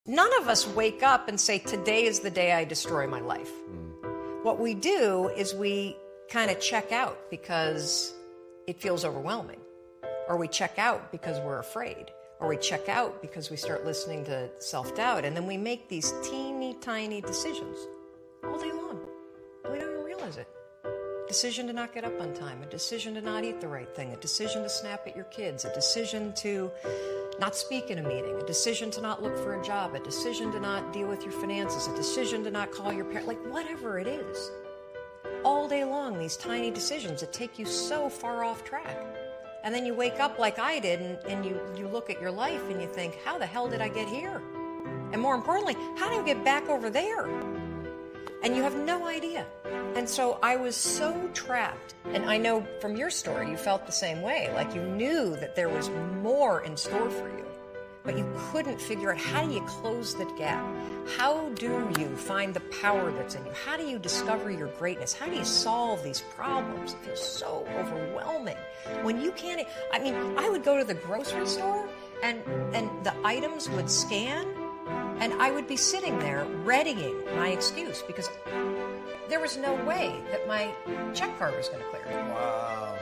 None of us wake up and say, today is the day I destroy my life. What we do is we kind of check out because it feels overwhelming. Or we check out because we're afraid. Or we check out because we start listening to self-doubt. And then we make these teeny tiny decisions all day long. We don't even realize it. Decision to not get up on time, a decision to not eat the right thing, a decision to snap at your kids, a decision to not speak in a meeting, a decision to not look for a job, a decision to not deal with your finances, a decision to not call your parents, like whatever it is. All day long, these tiny decisions that take you so far off track. And then you wake up like I did and you look at your life and you think, how the hell did I get here? And more importantly, how do I get back over there? And you have no idea. And so I was so trapped. And I know from your story, you felt the same way. Like you knew that there was more in store for you, but you couldn't figure out how do you close that gap? How do you find the power that's in you? How do you discover your greatness? How do you solve these problems? It feels so overwhelming. When you can't, I mean, I would go to the grocery store and the items would scan and I would be sitting there readying my excuse because there was no way that my check card was going to clear. Wow.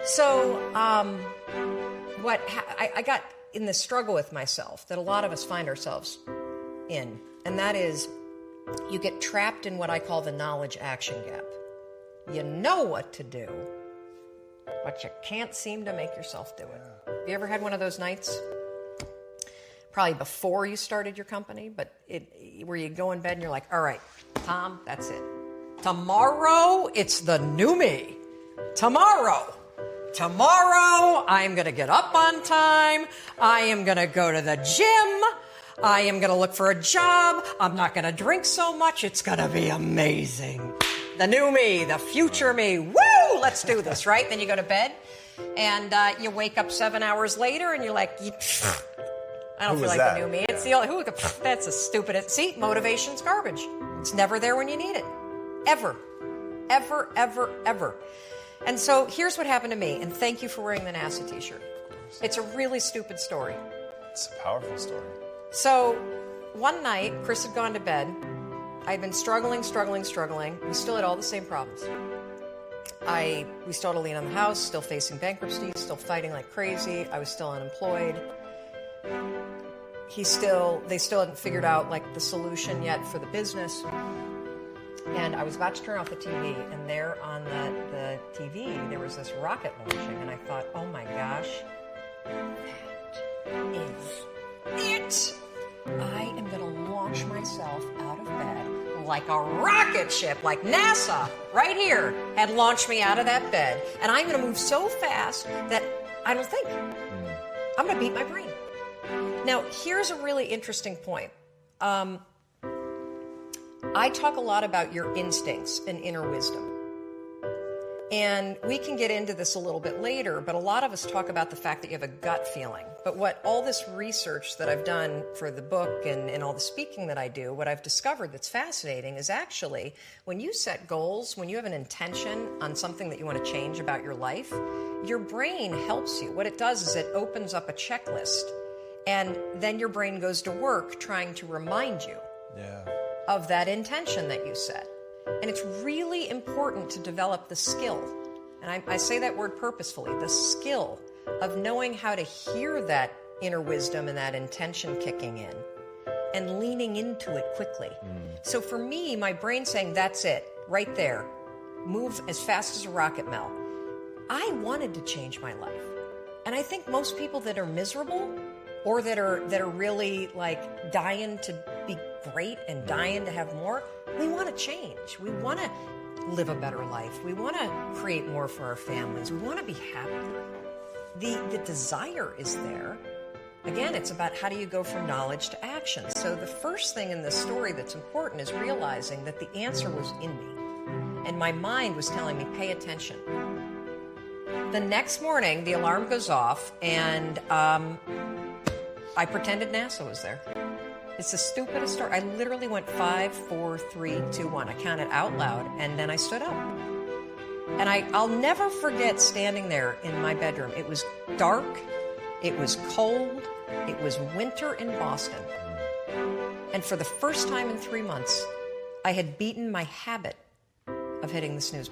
So I got in this struggle with myself that a lot of us find ourselves in, and that is you get trapped in what I call the knowledge action gap. You know what to do, but you can't seem to make yourself do it. Have you ever had one of those nights? Probably before you started your company, but where you go in bed and you're like, all right, Tom, that's it. Tomorrow, it's the new me. Tomorrow, I'm going to get up on time. I am going to go to the gym. I am going to look for a job. I'm not going to drink so much. It's going to be amazing. The new me, the future me. Woo! Let's do this, right? Then you go to bed and you wake up 7 hours later and you're like, I don't feel like the new me. It's the only, that's a stupid, see, motivation's garbage. It's never there when you need it. Ever. Ever, ever, ever. And so here's what happened to me, and thank you for wearing the NASA t-shirt. It's a really stupid story. It's a powerful story. So one night, Chris had gone to bed. I'd been struggling. We still had all the same problems. We still had a lien on the house, still facing bankruptcy, still fighting like crazy. I was still unemployed. They still hadn't figured out like the solution yet for the business. And I was about to turn off the TV, and there on the TV, there was this rocket launching, and I thought, oh my gosh, that is it. I am going to launch myself out of bed like a rocket ship, like NASA, right here, had launched me out of that bed. And I'm going to move so fast that I don't think. I'm going to beat my brain. Now, here's a really interesting point. I talk a lot about your instincts and inner wisdom. And we can get into this a little bit later, but a lot of us talk about the fact that you have a gut feeling. But what all this research that I've done for the book and all the speaking that I do, what I've discovered that's fascinating is actually when you set goals, when you have an intention on something that you want to change about your life, your brain helps you. What it does is it opens up a checklist, and then your brain goes to work trying to remind you of that intention that you set. And it's really important to develop the skill, and I say that word purposefully, the skill of knowing how to hear that inner wisdom and that intention kicking in and leaning into it quickly. So for me, my brain saying, that's it, right there, move as fast as a rocket, Mel. I wanted to change my life. And I think most people that are miserable or that are really like dying to be great and dying to have more, we want to change. We want to live a better life. We want to create more for our families. We want to be happier. The desire is there. Again, it's about how do you go from knowledge to action. So the first thing in this story that's important is realizing that the answer was in me. And my mind was telling me, pay attention. The next morning, the alarm goes off, and I pretended NASA was there. It's the stupidest story. I literally went 5, 4, 3, 2, 1. I counted out loud, and then I stood up. And I'll never forget standing there in my bedroom. It was dark. It was cold. It was winter in Boston. And for the first time in 3 months, I had beaten my habit of hitting the snooze.